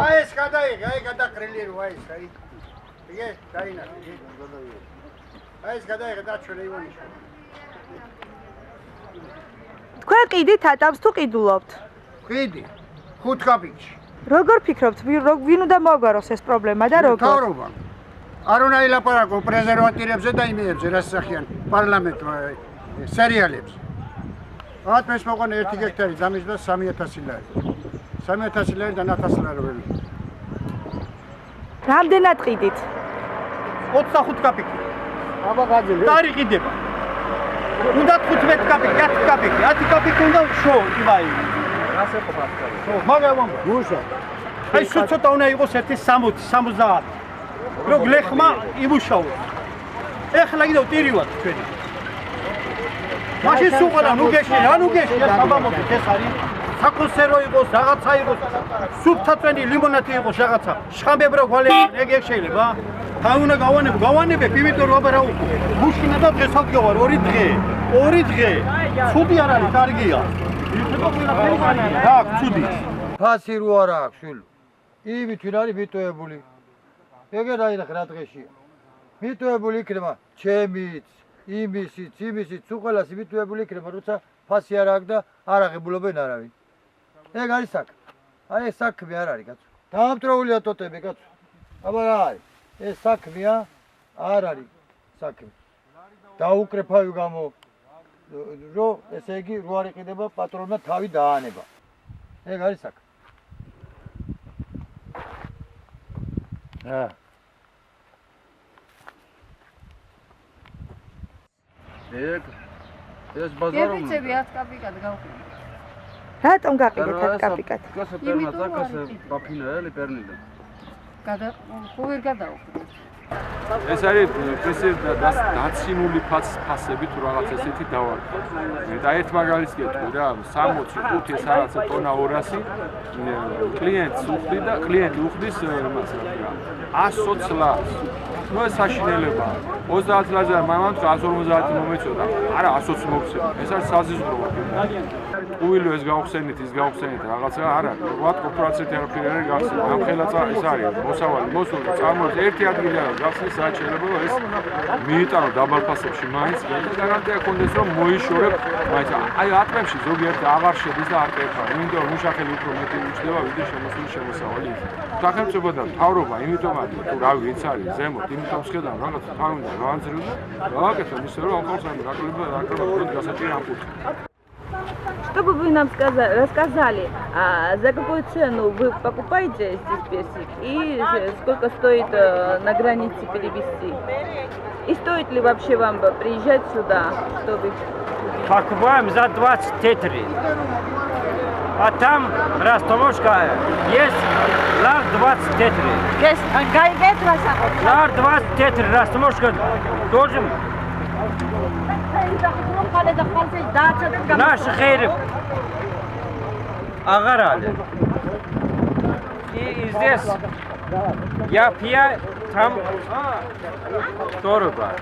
აი ეს გადაიღე, აი გადაყრილი როა ეს, აი. იგე, დაინახე, იგე. აი ეს გადაიღე და ჩვენ ივანიშა. თქვენ ყიდით ატამს თუ ყიდულობთ? ყიდი. 5 კაპიკში. როგორ ფიქრობთ, ვინ უნდა მოგვაროს ეს პრობლემა და როგორ? თავრობა. არ უნდა ილაპარაკო პრეზერვატივებზე და იმეებზე, რაც სახიან პარლამენტმა სერიალებს. ათმეს მოყოლე 1 გექტარი დამიჯდა 3000 ლარი. 3000 ლარი და 1000 ლარი ველი. რამდენად ყიდით? 25 კაპიკი. აბა გაძილე. ტარი ყიდება. უნდა 15 კაპიკი, 10 კაპიკი, 10 კაპიკი უნდა შო, იბაი. რას ეყოფა? შო, მაგავამ. გუშა. აი სულ ცოტა უნდა იყოს 1.60, 70. რო გლეხმა იმუშაოს. ეხლა კიდევ ტირივად ჩვენი. მაშინ სუყადა ნუ გეშე, ანუ გეშე საბამობთ ეს არის. საკონსერვო იყოს, რაღაცა იყოს. სუფთა წვენი ლიმონადი იყოს რაღაცა. შხამებრო გვალები, ეგ შეიძლება? თან უნდა გავანებებ, იმიტომ რომ აბა რა გუშინა და დღესაც გავარ 2 დღე. 2 დღე. ცუდი არ არის, კარგია. რა, ცუდი. ფასი რო არა აქვს, შვილო. იმით ვინ არის მიტოვებული. ეგერ აინახე რა დღეშია. მიტოვებული იქნება ჩემიც, იმისიც, უყველას მიტოვებული იქნება, როცა ფასი არ აქვს და არ აღებულობენ არავინ. ეგ არის საქმე. აი ეს საქმე არ არის, კაცო. დაამტროულია ტოტები, კაცო. აბა რა არის? ეს საქმეა, არ არის საქმე. დაუკრეფავი გამო რო ესე იგი რო არ იყიდება პატრონმა თავი დაანება. ეგ არის საქმე. ეს ბაზარული. გეფიცები 10 კაპიკად გავყიდე. რატომ გაყიდეთ 10 კაპიკად? კასა პერნა წაკასა ბაფინაელი პერნიდა. ხო ვერ გადავყიდე. ეს არის პრეზიდენტის დაცინული ფასები თუ რაღაც ესეთი დავარქვა. და ერთ მაგალითს გეტყვი რა, 65 ეს რაღაცა ტონა 200 კლიენტს უხდი და კლიენტი უხდის იმას რა. 120 ლარს. ნუ ეს საშინელებაა. 30 ლარზე მამამ 150 მომეწოდა. არა 120 მოგცემ. ეს არის საზიზღროვა. უილო ეს გავხსენით, ის გავხსენით რაღაცა არა. ვთქვათ კორპორაციით არაფერი არ გახსენე. ამ ხელა ეს არის მოსავალი, მოსული წარმოებს ერთი ადგილი არა გახსნის რაც შეიძლება ეს მიიტანო დაბალ ფასებში მაინც და გარანტია კონდეს რომ მოიშორებ მაინც აი ატმებში ზოგიერთი აღარ შედის და არ წერხა. იმიტომ რომ მუშახელი უფრო მეტი უჩნდება ვიდრე შემოსული შემოსავალი. სახელმწიფო და მთავრობა იმიტომ არის თუ რავი იც არის ზემოთ იმიტომ შეხედავ რაღაც თან უნდა განძრევ და გავაკეთო ისე რომ ამხოლოდ раклеба გასაჭირი ამ კუთხე. Чтобы вы нам рассказали, за какую цену вы покупаете здесь персик и сколько стоит на границе перевезти? И стоит ли вообще вам приезжать сюда, чтобы... Покупаем за 20 тетри. А там растаможка есть лар 20 тетри. Лар 20 тетри растаможка должен... Наш хейров агарали. И здесь я пью, там дорого.